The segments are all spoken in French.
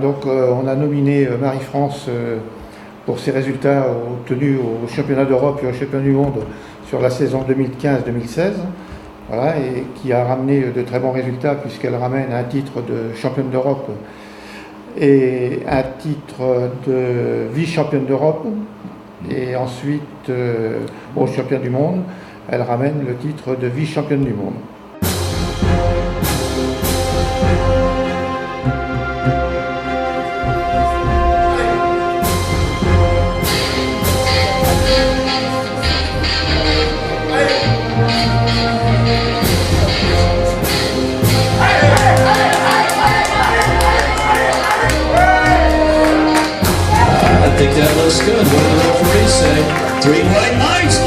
donc on a nominé Marie-France pour ses résultats obtenus au championnat d'Europe et au championnat du monde sur la saison 2015-2016. Voilà, et qui a ramené de très bons résultats puisqu'elle ramène un titre de championne d'Europe et un titre de vice-championne d'Europe. Et ensuite, au championnat du monde, elle ramène le titre de vice-championne du monde. I think that looks good. What do the referees say? 3 white knights.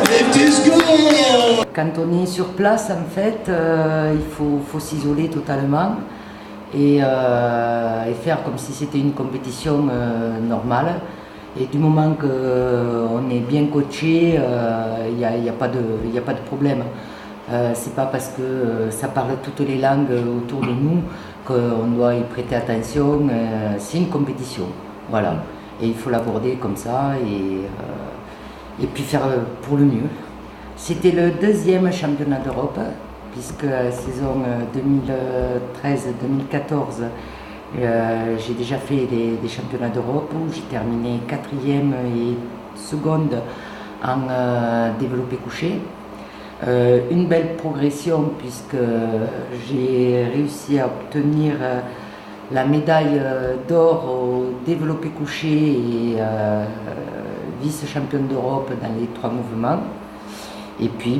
Lift is good. Quand on est sur place, en fait, il faut s'isoler totalement. Et faire comme si c'était une compétition normale. Et du moment qu'on est bien coaché, il n'y a pas de problème. C'est pas parce que ça parle toutes les langues autour de nous qu'on doit y prêter attention. C'est une compétition, voilà. Et il faut l'aborder comme ça et puis faire pour le mieux. C'était le 2e championnat d'Europe, puisque la saison 2013-2014, j'ai déjà fait des championnats d'Europe où j'ai terminé 4e et 2e en développé couché. Une belle progression puisque j'ai réussi à obtenir la médaille d'or au développé couché et vice-championne d'Europe dans les 3 mouvements. Et puis,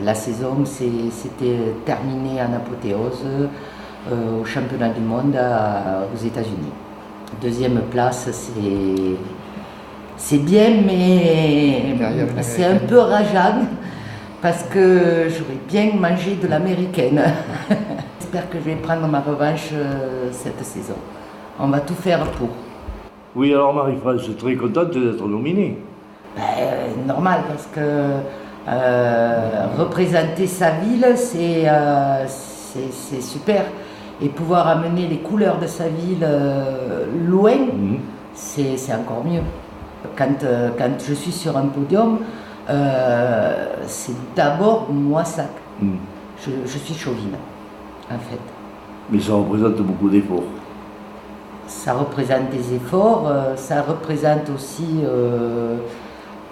la saison s'était terminée en apothéose au championnat du monde aux États-Unis. 2e place, c'est bien, mais c'est un peu rageant parce que j'aurais bien mangé de l'américaine. J'espère que je vais prendre ma revanche cette saison. On va tout faire pour. Oui, alors Marie-France, je suis très contente d'être nominée. Normal, parce que représenter sa ville, c'est super. Et pouvoir amener les couleurs de sa ville loin, c'est encore mieux. Quand je suis sur un podium, c'est d'abord moi ça. Je suis chauvine, en fait. Mais ça représente beaucoup d'efforts. Ça représente des efforts, ça représente aussi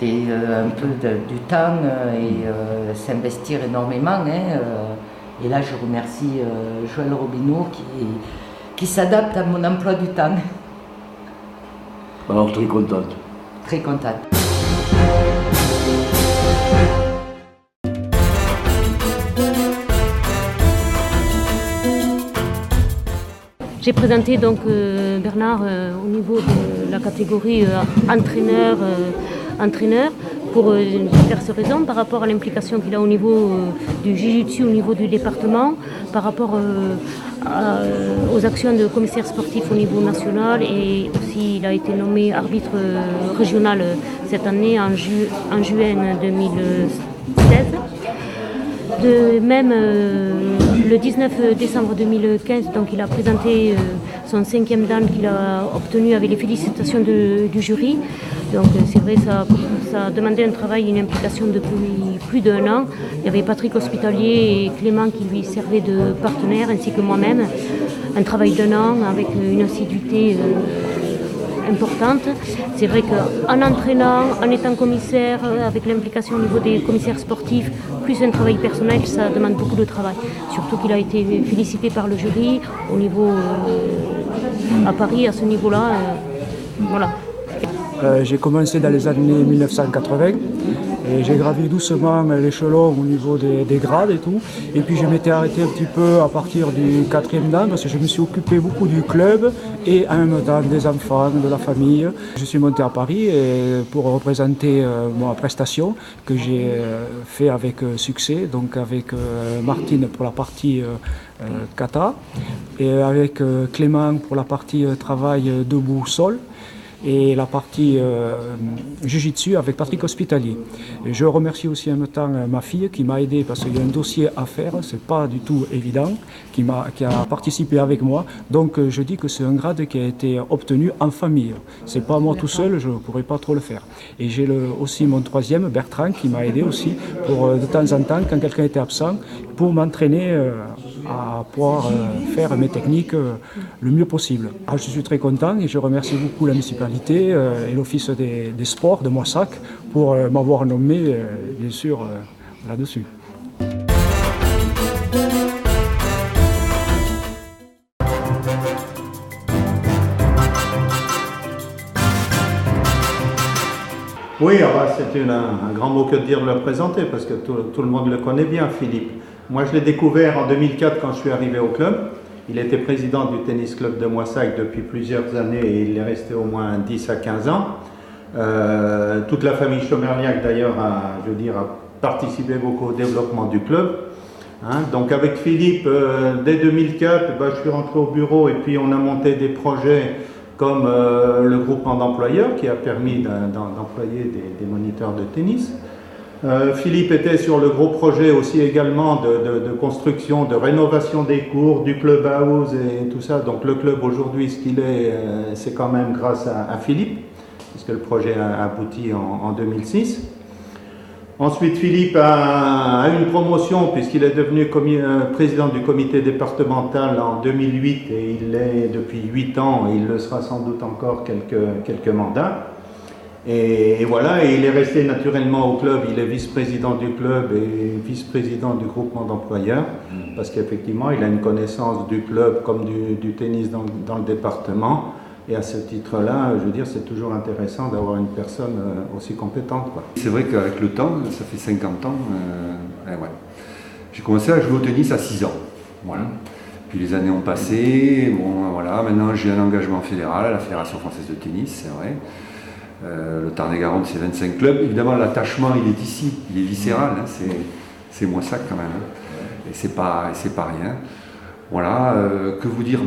un peu du temps et s'investir énormément. Et là, je remercie Joël Robineau qui s'adapte à mon emploi du temps. Alors, très contente. Très contente. J'ai présenté donc Bernard au niveau de la catégorie entraîneur pour diverses raisons par rapport à l'implication qu'il a au niveau du jiu-jitsu, au niveau du département, par rapport aux actions de commissaire sportif au niveau national, et aussi il a été nommé arbitre régional cette année en juin 2016. De même, le 19 décembre 2015, donc, il a présenté son 5e dan qu'il a obtenu avec les félicitations du jury. Donc c'est vrai, ça a demandé un travail, une implication depuis plus d'1 an. Il y avait Patrick Hospitalier et Clément qui lui servaient de partenaires, ainsi que moi-même. Un travail d'1 an avec une assiduité importante. C'est vrai qu'en entraînant, en étant commissaire, avec l'implication au niveau des commissaires sportifs, plus un travail personnel, ça demande beaucoup de travail. Surtout qu'il a été félicité par le jury au niveau à Paris, à ce niveau-là. Voilà. J'ai commencé dans les années 1980 et j'ai gravi doucement l'échelon au niveau des grades et tout. Et puis je m'étais arrêté un petit peu à partir du 4e dan parce que je me suis occupé beaucoup du club et en même temps des enfants, de la famille. Je suis monté à Paris pour représenter ma prestation que j'ai fait avec succès, donc avec Martine pour la partie kata et avec Clément pour la partie travail debout sol et la partie Jiu-Jitsu avec Patrick Hospitalier. Et je remercie aussi en même temps ma fille qui m'a aidé parce qu'il y a un dossier à faire, c'est pas du tout évident, qui a participé avec moi. Donc je dis que c'est un grade qui a été obtenu en famille. C'est pas moi tout seul, je ne pourrais pas trop le faire. Et j'ai aussi mon 3e, Bertrand, qui m'a aidé aussi pour de temps en temps, quand quelqu'un était absent, pour m'entraîner à pouvoir faire mes techniques le mieux possible. Alors, je suis très content et je remercie beaucoup la municipalité et l'Office des sports de Moissac pour m'avoir nommé, bien sûr, là-dessus. Oui, c'est un grand mot que de dire de le présenter parce que tout le monde le connaît bien, Philippe. Moi, je l'ai découvert en 2004 quand je suis arrivé au club. Il était président du tennis club de Moissac depuis plusieurs années et il est resté au moins 10 à 15 ans. Toute la famille Chomerliac d'ailleurs a participé beaucoup au développement du club. Donc avec Philippe, dès 2004, je suis rentré au bureau et puis on a monté des projets comme le groupement d'employeurs qui a permis d'employer des moniteurs de tennis. Philippe était sur le gros projet aussi également de construction, de rénovation des cours, du clubhouse et tout ça. Donc le club aujourd'hui, ce qu'il est, c'est quand même grâce à Philippe, puisque le projet a abouti en 2006. Ensuite, Philippe a eu une promotion puisqu'il est devenu président du comité départemental en 2008 et il l'est depuis 8 ans et il le sera sans doute encore quelques mandats. Et voilà, et il est resté naturellement au club, il est vice-président du club et vice-président du groupement d'employeurs, parce qu'effectivement, il a une connaissance du club comme du tennis dans le département. Et à ce titre-là, je veux dire, c'est toujours intéressant d'avoir une personne aussi compétente, quoi. C'est vrai qu'avec le temps, ça fait 50 ans, j'ai commencé à jouer au tennis à 6 ans. Voilà. Puis les années ont passé, maintenant j'ai un engagement fédéral à la Fédération française de tennis, c'est vrai. Le Tarn-et-Garonne, c'est 25 clubs. Évidemment, l'attachement, il est ici, il est viscéral, c'est Moissac quand même. Et c'est pas rien. Voilà, que vous dire,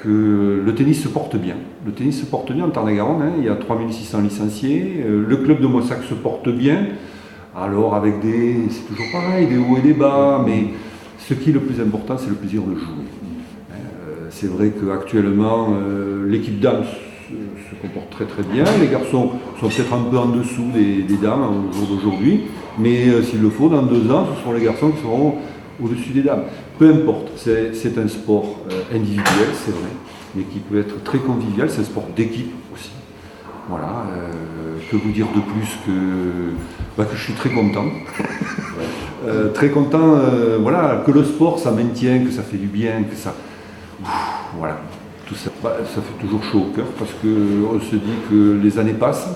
que le tennis se porte bien. Le tennis se porte bien en Tarn-et-Garonne, il y a 3600 licenciés. Le club de Moissac se porte bien. Alors avec c'est toujours pareil, des hauts et des bas, mais ce qui est le plus important, c'est le plaisir de jouer. C'est vrai qu'actuellement, l'équipe dames se comporte très très bien. Les garçons sont peut-être un peu en dessous des dames au jour d'aujourd'hui, mais s'il le faut, dans 2 ans, ce seront les garçons qui seront au-dessus des dames. Peu importe, c'est un sport individuel, c'est vrai, mais qui peut être très convivial, c'est un sport d'équipe aussi. Voilà, que vous dire de plus que je suis très content. Très content, que le sport ça maintient, que ça fait du bien, que ça... voilà. Tout ça, ça fait toujours chaud au cœur parce qu'on se dit que les années passent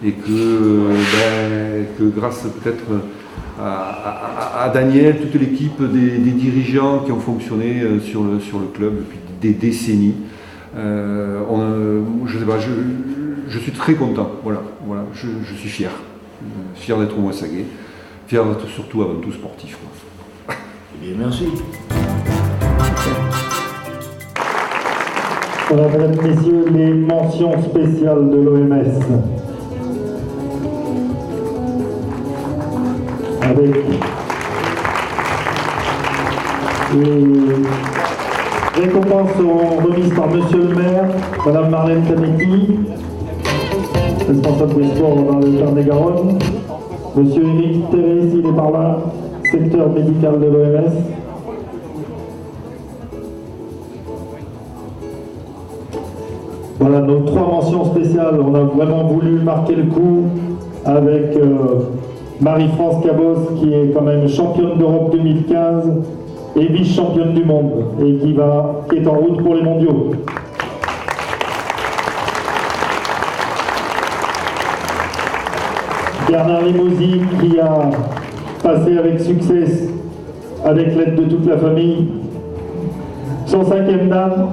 et que grâce peut-être à Daniel, toute l'équipe des dirigeants qui ont fonctionné sur le club depuis des décennies, je suis très content, voilà, je suis fier d'être Moissagais, fier d'être surtout avant tout sportif. Eh bien, merci. Voilà, mesdames et messieurs, les mentions spéciales de l'OMS. Avec les récompenses seront remises par Monsieur le maire, Madame Marlène Tanetti, responsable des sports dans le Tarn-et-Garonne, Monsieur Éric Thérèse, il est par là, secteur médical de l'OMS. Voilà nos 3 mentions spéciales. On a vraiment voulu marquer le coup avec Marie-France Cabos, qui est quand même championne d'Europe 2015 et vice-championne du monde, et qui est en route pour les mondiaux. Bernard Limousin qui a passé avec succès, avec l'aide de toute la famille, son 5e dame.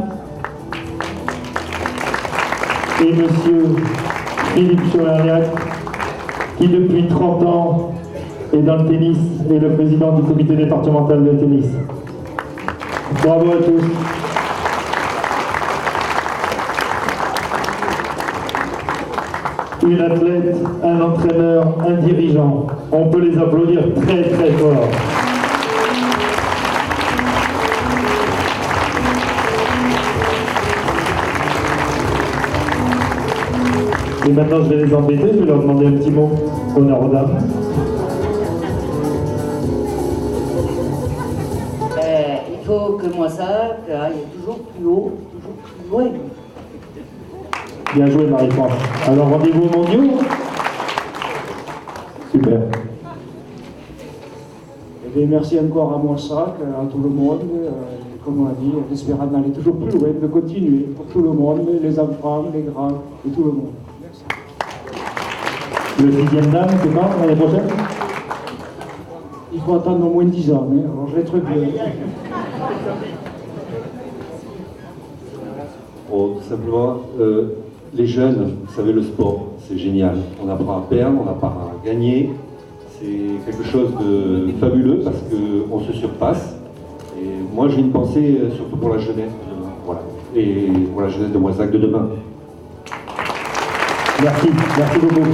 Et monsieur Philippe Chourliac, qui depuis 30 ans est dans le tennis et le président du comité départemental de tennis. Bravo à tous. Une athlète, un entraîneur, un dirigeant. On peut les applaudir très très fort. Et maintenant je vais les embêter, je vais leur demander un petit mot. Honneur aux dames. Il faut que moi ça aille toujours plus haut, toujours plus loin. Bien joué Marie-France. Alors rendez-vous aux mondiaux. Super. Eh bien, merci encore à Moissac, à tout le monde. Comme on a dit, en espérant d'aller toujours plus loin, de continuer pour tout le monde, les enfants, les grands et tout le monde. Le 6e dame, c'est quand l'année prochaine? Il faut attendre au moins 10 ans, hein. Alors je vais être bien. Bon, tout simplement, les jeunes, vous savez, le sport, c'est génial. On apprend à perdre, on apprend à gagner. C'est quelque chose de fabuleux parce qu'on se surpasse. Et moi, j'ai une pensée surtout pour la jeunesse de demain. Voilà. Et pour la jeunesse de Moissac de demain. Merci beaucoup.